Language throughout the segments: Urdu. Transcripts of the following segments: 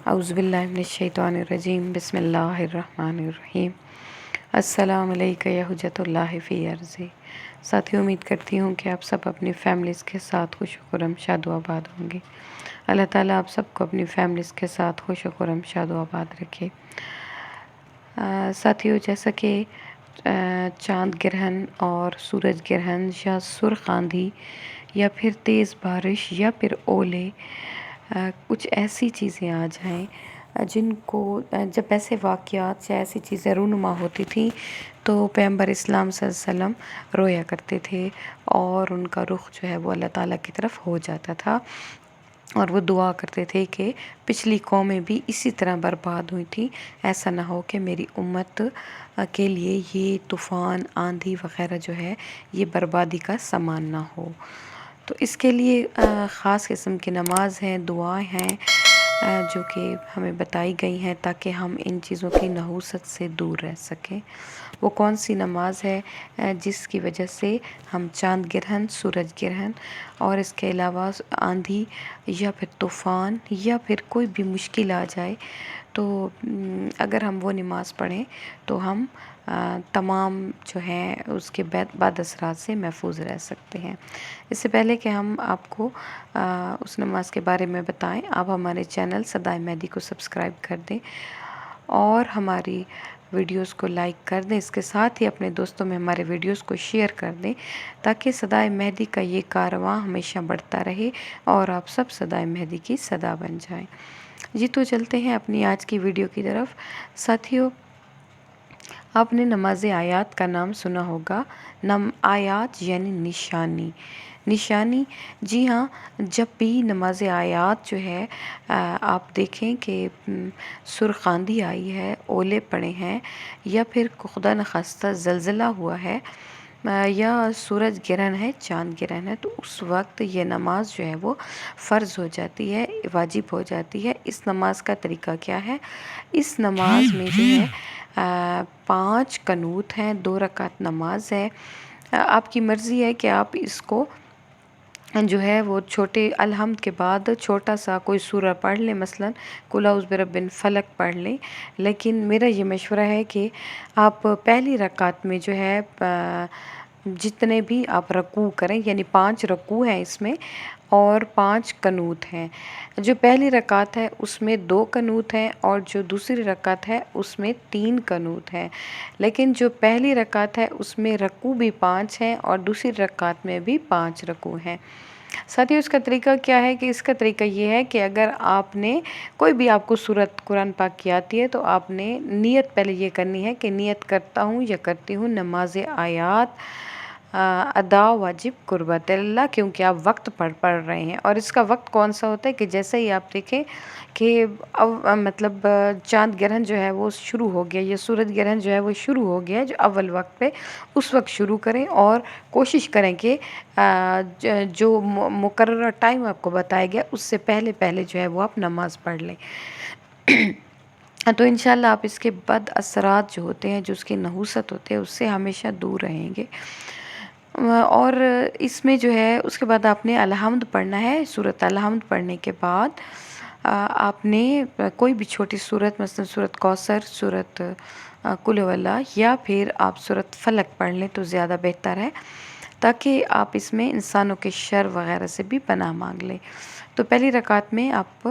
اعوذ باللہ من الشیطان الرجیم بسم اللہ الرحمن الرحیم السلام علیکم یا حجت اللہ فی ارضی۔ ساتھیوں، امید کرتی ہوں کہ آپ سب اپنی فیملیز کے ساتھ خوش و خرم شاد و آباد ہوں گے۔ اللہ تعالیٰ آپ سب کو اپنی فیملیز کے ساتھ خوش و خرم شاد و آباد رکھے۔ ساتھیوں، جیسا کہ چاند گرہن اور سورج گرہن یا سرخ آندھی یا پھر تیز بارش یا پھر اولے، کچھ ایسی چیزیں آ جائیں جن کو جب ایسے واقعات یا ایسی چیزیں رونما ہوتی تھیں تو پیغمبر اسلام صلی اللہ علیہ وسلم رویا کرتے تھے اور ان کا رخ جو ہے وہ اللہ تعالیٰ کی طرف ہو جاتا تھا، اور وہ دعا کرتے تھے کہ پچھلی قومیں بھی اسی طرح برباد ہوئی تھیں، ایسا نہ ہو کہ میری امت کے لیے یہ طوفان، آندھی وغیرہ جو ہے یہ بربادی کا سامان نہ ہو۔ تو اس کے لیے خاص قسم کی نماز ہیں، دعائیں ہیں جو کہ ہمیں بتائی گئی ہیں تاکہ ہم ان چیزوں کی نحوست سے دور رہ سکیں۔ وہ کون سی نماز ہے جس کی وجہ سے ہم چاند گرہن، سورج گرہن اور اس کے علاوہ آندھی یا پھر طوفان یا پھر کوئی بھی مشکل آ جائے تو اگر ہم وہ نماز پڑھیں تو ہم تمام جو ہیں اس کے بعد اثرات سے محفوظ رہ سکتے ہیں۔ اس سے پہلے کہ ہم آپ کو اس نماز کے بارے میں بتائیں، آپ ہمارے چینل صدائے مہدی کو سبسکرائب کر دیں اور ہماری ویڈیوز کو لائک کر دیں۔ اس کے ساتھ ہی اپنے دوستوں میں ہمارے ویڈیوز کو شیئر کر دیں تاکہ صدائے مہدی کا یہ کارواں ہمیشہ بڑھتا رہے اور آپ سب صدائے مہدی کی صدا بن جائیں۔ جی تو چلتے ہیں اپنی آج کی ویڈیو کی طرف۔ ساتھیوں، آپ نے نماز آیات کا نام سنا ہوگا۔ آیات یعنی نشانی، نشانی۔ جی ہاں، جب بھی نماز آیات جو ہے آپ دیکھیں کہ سرخ آندھی آئی ہے، اولے پڑے ہیں یا پھر خدا نخواستہ زلزلہ ہوا ہے یا سورج گرہن ہے، چاند گرہن ہے، تو اس وقت یہ نماز جو ہے وہ فرض ہو جاتی ہے، واجب ہو جاتی ہے۔ اس نماز کا طریقہ کیا ہے؟ اس نماز میں جو ہے 5 قنوت ہیں، 2 رکعت نماز ہے۔ آپ کی مرضی ہے کہ آپ اس کو جو ہے وہ چھوٹے الحمد کے بعد چھوٹا سا کوئی سورہ پڑھ لیں، مثلا قل اعوذ برب الفلق پڑھ لیں، لیکن میرا یہ مشورہ ہے کہ آپ پہلی رکعت میں جو ہے جتنے بھی آپ رکوع کریں، یعنی 5 رکوع ہیں اس میں اور 5 قنوت ہیں۔ جو پہلی رکعت ہے اس میں 2 قنوت ہیں اور جو دوسری رکعت ہے اس میں 3 قنوت ہیں، لیکن جو پہلی رکعت ہے اس میں رکوع بھی 5 ہیں اور دوسری رکعت میں بھی 5 رکوع ہیں۔ ساتھیوں، اس کا طریقہ کیا ہے؟ کہ اس کا طریقہ یہ ہے کہ اگر آپ نے کوئی بھی آپ کو سورت قرآن پاک کی آتی ہے تو آپ نے نیت پہلے یہ کرنی ہے کہ نیت کرتا ہوں یا کرتی ہوں نماز آیات ادا واجب قربت اللہ، کیونکہ آپ وقت پڑھ رہے ہیں۔ اور اس کا وقت کون سا ہوتا ہے کہ جیسے ہی آپ دیکھیں کہ مطلب چاند گرہن جو ہے وہ شروع ہو گیا یا سورج گرہن جو ہے وہ شروع ہو گیا، جو اول وقت پہ اس وقت شروع کریں اور کوشش کریں کہ جو مقررہ ٹائم آپ کو بتایا گیا اس سے پہلے جو ہے وہ آپ نماز پڑھ لیں۔ تو انشاءاللہ آپ اس کے بد اثرات جو ہوتے ہیں، جو اس کی نحوست ہوتے ہیں، اس سے ہمیشہ دور رہیں گے۔ اور اس میں جو ہے اس کے بعد آپ نے الحمد پڑھنا ہے۔ سورۃ الحمد پڑھنے کے بعد آپ نے کوئی بھی چھوٹی سورت، مثلا سورۃ کوثر، سورۃ قل هو اللہ یا پھر آپ سورۃ فلق پڑھ لیں تو زیادہ بہتر ہے، تاکہ آپ اس میں انسانوں کے شر وغیرہ سے بھی پناہ مانگ لیں۔ تو پہلی رکعت میں آپ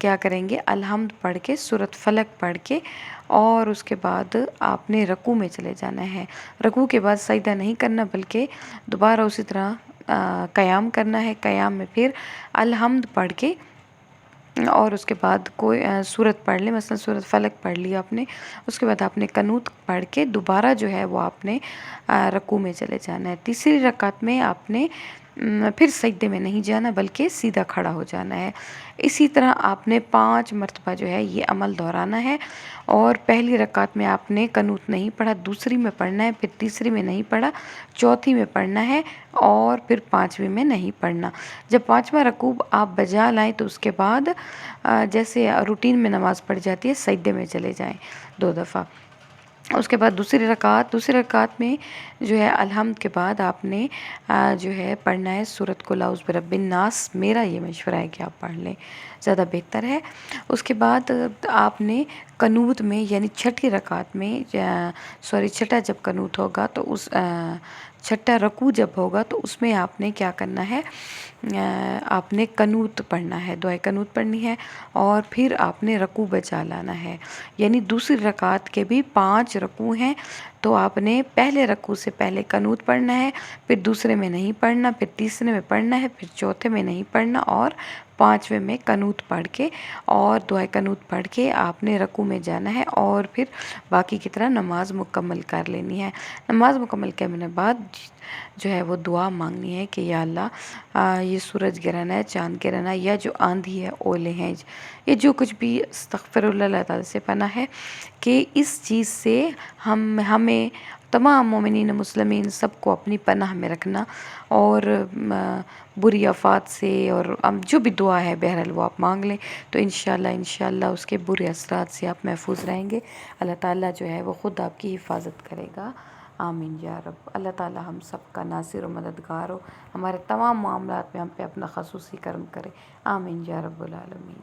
کیا کریں گے؟ الحمد پڑھ کے، سورۃ فلق پڑھ کے، اور اس کے بعد آپ نے رکوع میں چلے جانا ہے۔ رکوع کے بعد سجدہ نہیں کرنا بلکہ دوبارہ اسی طرح قیام کرنا ہے۔ قیام میں پھر الحمد پڑھ کے اور اس کے بعد کوئی سورت پڑھ لیں، مثلا سورۃ فلق پڑھ لی آپ نے، اس کے بعد آپ نے قنوت پڑھ کے دوبارہ جو ہے وہ آپ نے رکوع میں چلے جانا ہے۔ تیسری رکعت میں آپ نے پھر سجدے میں نہیں جانا بلکہ سیدھا کھڑا ہو جانا ہے۔ اسی طرح آپ نے 5 مرتبہ جو ہے یہ عمل دہرانا ہے، اور پہلی رکعت میں آپ نے قنوت نہیں پڑھا، دوسری میں پڑھنا ہے، پھر تیسری میں نہیں پڑھا، چوتھی میں پڑھنا ہے اور پھر 5ویں میں نہیں پڑھنا۔ جب 5واں رکوع آپ بجا لائیں تو اس کے بعد جیسے روٹین میں نماز پڑھ جاتی ہے، سجدے میں چلے جائیں 2 دفعہ۔ اس کے بعد دوسری رکعت میں جو ہے الحمد کے بعد آپ نے جو ہے پڑھنا ہے سورۃ قل اعوذ برب الناس۔ میرا یہ مشورہ ہے کہ آپ پڑھ لیں، زیادہ بہتر ہے۔ اس کے بعد آپ نے قنوت میں یعنی چھٹی رکعت میں چھٹا جب قنوت ہوگا تو اس چھٹا رکوع جب ہوگا تو اس میں آپ نے کیا کرنا ہے، آپ نے قنوت پڑھنا ہے، دعائے قنوت پڑھنی ہے، اور پھر آپ نے رکوع بچا لانا ہے۔ یعنی دوسری رکعت کے بھی 5 رکوع ہیں، تو آپ نے پہلے رکوع سے پہلے قنوت پڑھنا ہے، پھر دوسرے میں نہیں پڑھنا، پھر تیسرے میں پڑھنا ہے، پھر چوتھے میں نہیں پڑھنا، اور 5ویں میں قنوت پڑھ کے اور دعائے قنوت پڑھ کے آپ نے رکوع میں جانا ہے، اور پھر باقی کی طرح نماز مکمل کر لینی ہے۔ نماز مکمل کرنے کے بعد جو ہے وہ دعا مانگنی ہے کہ یا اللہ یہ سورج گرہن ہے، چاند گرہن ہے، یا جو آندھی ہے، اولے ہیں، یہ جو کچھ بھی، استغفر اللہ، اللہ تعالیٰ سے پناہ ہے کہ اس چیز سے ہمیں تمام مومنین مسلمین سب کو اپنی پناہ میں رکھنا، اور بری آفات سے، اور جو بھی دعا ہے بہرحال وہ آپ مانگ لیں، تو انشاءاللہ اس کے برے اثرات سے آپ محفوظ رہیں گے۔ اللہ تعالیٰ جو ہے وہ خود آپ کی حفاظت کرے گا۔ آمین یا رب۔ اللہ تعالیٰ ہم سب کا ناصر و مددگار ہو، ہمارے تمام معاملات میں ہم پہ اپنا خصوصی کرم کرے۔ آمین یا رب العالمین۔